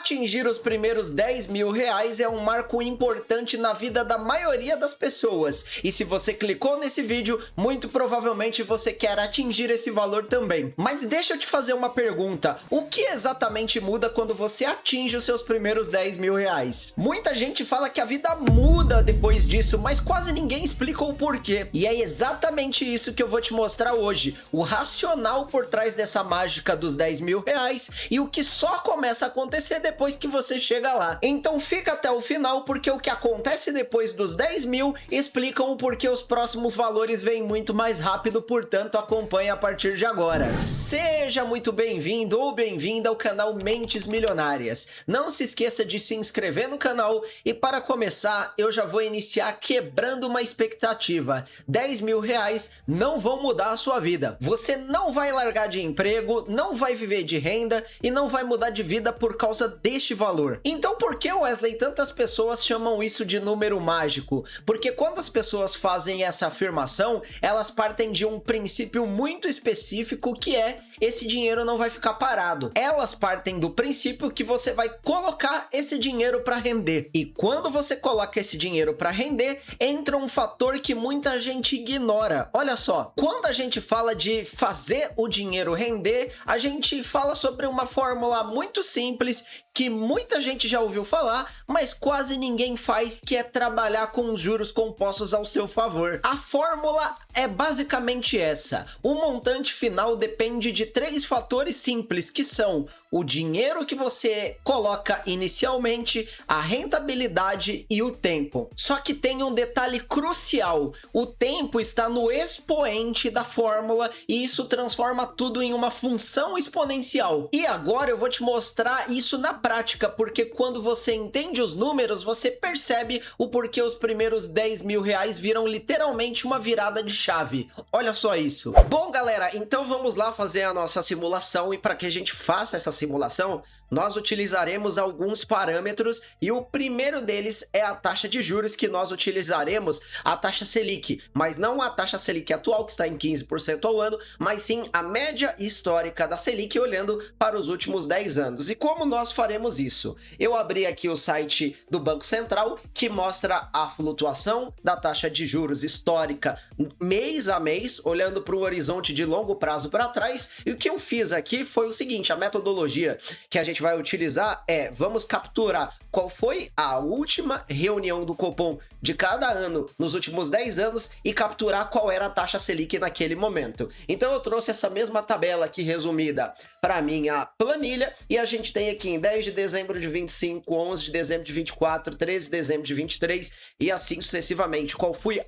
Atingir os primeiros 10 mil reais é um marco importante na vida da maioria das pessoas. E se você clicou nesse vídeo, muito provavelmente você quer atingir esse valor também. Mas deixa eu te fazer uma pergunta. O que exatamente muda quando você atinge os seus primeiros 10 mil reais? Muita gente fala que a vida muda depois disso, mas quase ninguém explica o porquê. E é exatamente isso que eu vou te mostrar hoje. O racional por trás dessa mágica dos 10 mil reais e o que só começa a acontecer depois que você chega lá. Então fica até o final, porque o que acontece depois dos 10 mil explicam o porquê os próximos valores vêm muito mais rápido, portanto acompanhe a partir de agora. Seja muito bem-vindo ou bem-vinda ao canal Mentes Milionárias. Não se esqueça de se inscrever no canal e para começar eu já vou iniciar quebrando uma expectativa. 10 mil reais não vão mudar a sua vida. Você não vai largar de emprego, não vai viver de renda e não vai mudar de vida por causa deste valor. Então por que, Wesley, tantas pessoas chamam isso de número mágico? Porque quando as pessoas fazem essa afirmação, elas partem de um princípio muito específico, que é: esse dinheiro não vai ficar parado. Elas partem do princípio que você vai colocar esse dinheiro para render. E quando você coloca esse dinheiro para render, entra um fator que muita gente ignora. Olha só, quando a gente fala de fazer o dinheiro render, a gente fala sobre uma fórmula muito simples que muita gente já ouviu falar, mas quase ninguém faz, que é trabalhar com os juros compostos ao seu favor. A fórmula é basicamente essa: o montante final depende de três fatores simples, que são o dinheiro que você coloca inicialmente, a rentabilidade e o tempo. Só que tem um detalhe crucial: o tempo está no expoente da fórmula e isso transforma tudo em uma função exponencial. E agora eu vou te mostrar isso na prática, porque quando você entende os números, você percebe o porquê os primeiros 10 mil reais viram literalmente uma virada de chave. Olha só isso. Bom, galera, então vamos lá fazer a nossa simulação, e para que a gente faça essa simulação, nós utilizaremos alguns parâmetros e o primeiro deles é a taxa de juros, que nós utilizaremos a taxa Selic, mas não a taxa Selic atual, que está em 15% ao ano, mas sim a média histórica da Selic, olhando para os últimos 10 anos. E como nós faremos isso? Eu abri aqui o site do Banco Central, que mostra a flutuação da taxa de juros histórica mês a mês, olhando para um horizonte de longo prazo para trás. E o que eu fiz aqui foi o seguinte: a metodologia que a gente vai utilizar é: vamos capturar qual foi a última reunião do Copom de cada ano nos últimos 10 anos e capturar qual era a taxa Selic naquele momento. Então eu trouxe essa mesma tabela aqui resumida para minha planilha, e a gente tem aqui em 10 de dezembro de 25, 11 de dezembro de 24, 13 de dezembro de 23 e assim sucessivamente, qual foi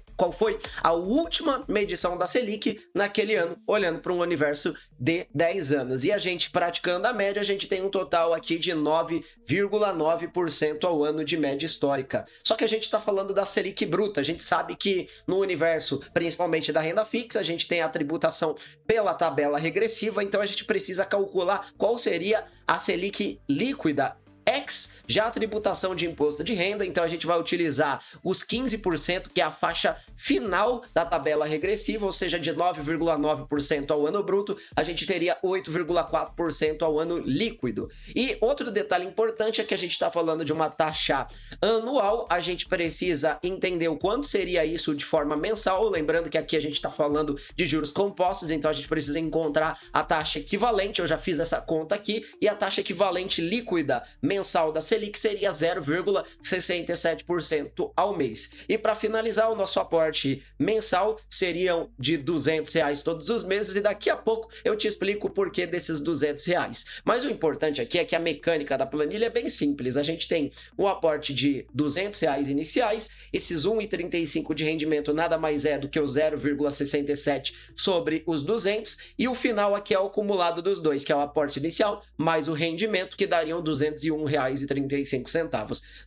a última medição da Selic naquele ano, olhando para um universo de 10 anos. E a gente praticando a média, a gente tem um total aqui de 9,9% ao ano de média histórica. Só que a gente está falando da Selic bruta. A gente sabe que no universo, principalmente da renda fixa, a gente tem a tributação pela tabela regressiva, então a gente precisa calcular qual seria a Selic líquida ex já a tributação de imposto de renda. Então a gente vai utilizar os 15%, que é a faixa final da tabela regressiva, ou seja, de 9,9% ao ano bruto, a gente teria 8,4% ao ano líquido. E outro detalhe importante é que a gente está falando de uma taxa anual, a gente precisa entender o quanto seria isso de forma mensal, lembrando que aqui a gente está falando de juros compostos, então a gente precisa encontrar a taxa equivalente. Eu já fiz essa conta aqui, e a taxa equivalente líquida mensal da Selic seria 0,67% ao mês. E para finalizar, o nosso aporte mensal seriam de R$200 todos os meses, e daqui a pouco eu te explico o porquê desses R$200. Mas o importante aqui é que a mecânica da planilha é bem simples. A gente tem um aporte de R$200 iniciais, esses 1,35 de rendimento nada mais é do que o 0,67 sobre os 200, e o final aqui é o acumulado dos dois, que é o aporte inicial mais o rendimento, que dariam R$201,35.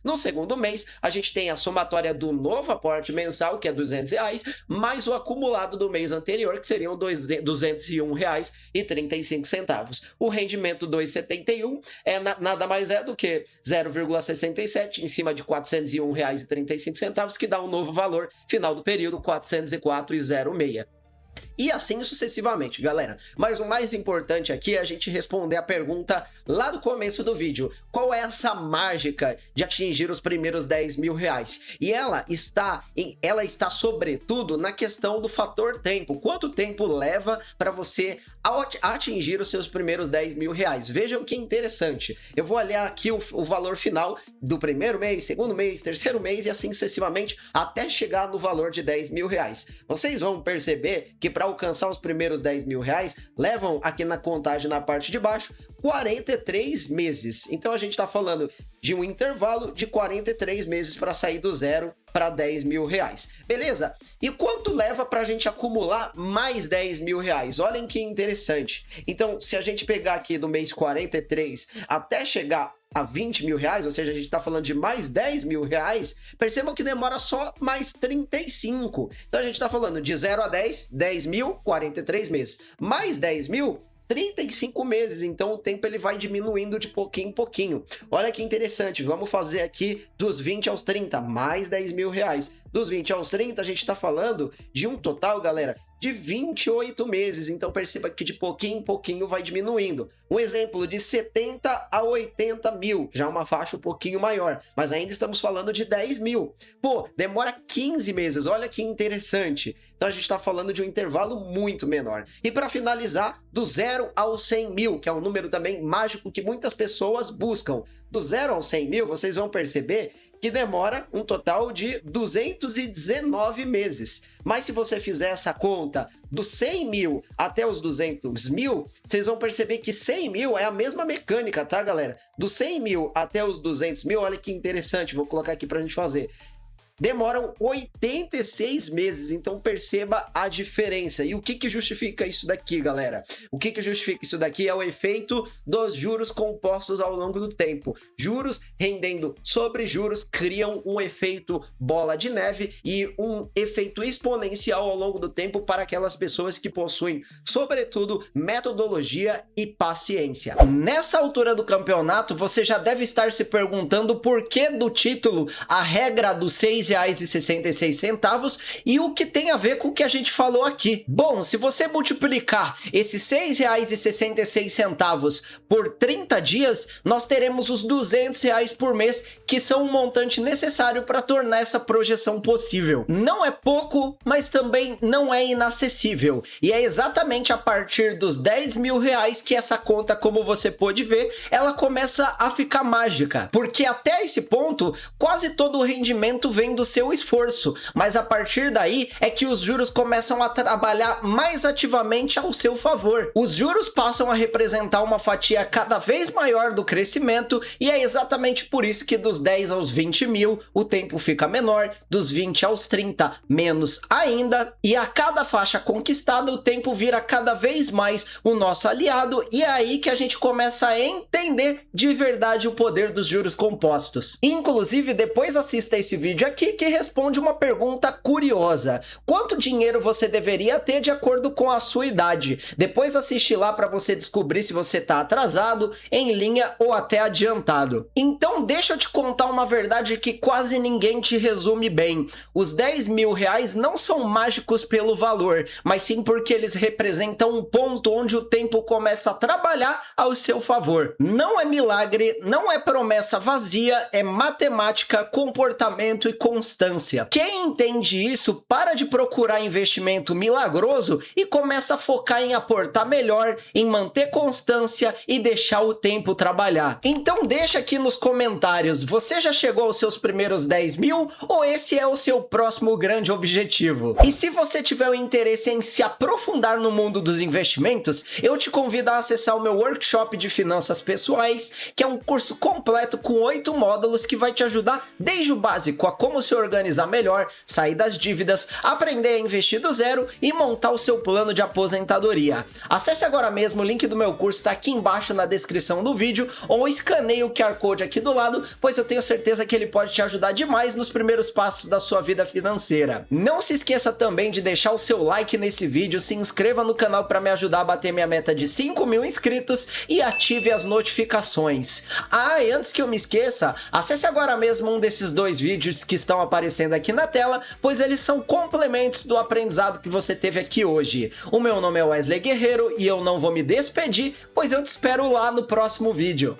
No segundo mês, a gente tem a somatória do novo aporte mensal, que é R$200, mais o acumulado do mês anterior, que seriam R$201,35. O rendimento 2,71 nada mais é do que 0,67 em cima de R$401,35, que dá um novo valor final do período, 404,06. e assim sucessivamente, galera. Mas o mais importante aqui é a gente responder a pergunta lá do começo do vídeo: qual é essa mágica de atingir os primeiros 10 mil reais? E ela está sobretudo na questão do fator tempo. Quanto tempo leva para você atingir os seus primeiros 10 mil reais? Vejam que interessante. Eu vou olhar aqui o valor final do primeiro mês, segundo mês, terceiro mês e assim sucessivamente até chegar no valor de 10 mil reais. Vocês vão perceber que para alcançar os primeiros 10 mil reais levam aqui na contagem na parte de baixo 43 meses. Então a gente está falando de um intervalo de 43 meses para sair do zero para 10 mil reais. Beleza? E quanto leva para a gente acumular mais 10 mil reais? Olhem que interessante. Então, se a gente pegar aqui do mês 43 até chegar a 20 mil reais, ou seja, a gente está falando de mais 10 mil reais, percebam que demora só mais 35. Então a gente está falando de 0 a 10, 10 mil, 43 meses. Mais 10 mil, 35 meses, então o tempo ele vai diminuindo de pouquinho em pouquinho. Olha que interessante, vamos fazer aqui dos 20 aos 30, mais 10 mil reais. Dos 20 aos 30, a gente está falando de um total, galera, de 28 meses. Então perceba que de pouquinho em pouquinho vai diminuindo. Um exemplo de 70 a 80 mil, já uma faixa um pouquinho maior, mas ainda estamos falando de 10 mil. Pô, demora 15 meses, olha que interessante. Então a gente está falando de um intervalo muito menor. E para finalizar, do 0 aos 100 mil, que é um número também mágico que muitas pessoas buscam. Do 0 aos 100 mil, vocês vão perceber que demora um total de 219 meses. Mas se você fizer essa conta dos 100 mil até os 200 mil, vocês vão perceber que 100 mil é a mesma mecânica, tá, galera? Do 100 mil até os 200 mil, olha que interessante, vou colocar aqui pra gente fazer. Demoram 86 meses, então perceba a diferença. E o que justifica isso daqui, galera? O que justifica isso daqui é o efeito dos juros compostos ao longo do tempo. Juros rendendo sobre juros criam um efeito bola de neve e um efeito exponencial ao longo do tempo para aquelas pessoas que possuem, sobretudo, metodologia e paciência. Nessa altura do campeonato, você já deve estar se perguntando por que do título a regra dos R$6,66 e o que tem a ver com o que a gente falou aqui. Bom, se você multiplicar esses R$6,66 por 30 dias, nós teremos os R$200 por mês, que são um montante necessário para tornar essa projeção possível. Não é pouco, mas também não é inacessível. E é exatamente a partir dos 10 mil reais que essa conta, como você pôde ver, ela começa a ficar mágica. Porque até esse ponto, quase todo o rendimento vem do seu esforço, mas a partir daí é que os juros começam a trabalhar mais ativamente ao seu favor. Os juros passam a representar uma fatia cada vez maior do crescimento e é exatamente por isso que dos 10 aos 20 mil o tempo fica menor, dos 20 aos 30 menos ainda, e a cada faixa conquistada o tempo vira cada vez mais o nosso aliado, e é aí que a gente começa a entender de verdade o poder dos juros compostos. Inclusive, depois assista esse vídeo aqui que responde uma pergunta curiosa: quanto dinheiro você deveria ter de acordo com a sua idade? Depois assiste lá para você descobrir se você está atrasado, em linha ou até adiantado. Então deixa eu te contar uma verdade que quase ninguém te resume bem. Os 10 mil reais não são mágicos pelo valor, mas sim porque eles representam um ponto onde o tempo começa a trabalhar ao seu favor. Não é milagre, não é promessa vazia, é matemática, comportamento e constância. Quem entende isso para de procurar investimento milagroso e começa a focar em aportar melhor, em manter constância e deixar o tempo trabalhar. Então deixa aqui nos comentários, você já chegou aos seus primeiros 10 mil ou esse é o seu próximo grande objetivo? E se você tiver o interesse em se aprofundar no mundo dos investimentos, eu te convido a acessar o meu workshop de finanças pessoais, que é um curso completo com 8 módulos que vai te ajudar desde o básico a como se organizar melhor, sair das dívidas, aprender a investir do zero e montar o seu plano de aposentadoria. Acesse agora mesmo, o link do meu curso está aqui embaixo na descrição do vídeo, ou escaneie o QR Code aqui do lado, pois eu tenho certeza que ele pode te ajudar demais nos primeiros passos da sua vida financeira. Não se esqueça também de deixar o seu like nesse vídeo, se inscreva no canal para me ajudar a bater minha meta de 5 mil inscritos e ative as notificações. Ah, e antes que eu me esqueça, acesse agora mesmo um desses 2 vídeos que estão estão aparecendo aqui na tela, pois eles são complementos do aprendizado que você teve aqui hoje. O meu nome é Wesley Guerreiro e eu não vou me despedir, pois eu te espero lá no próximo vídeo.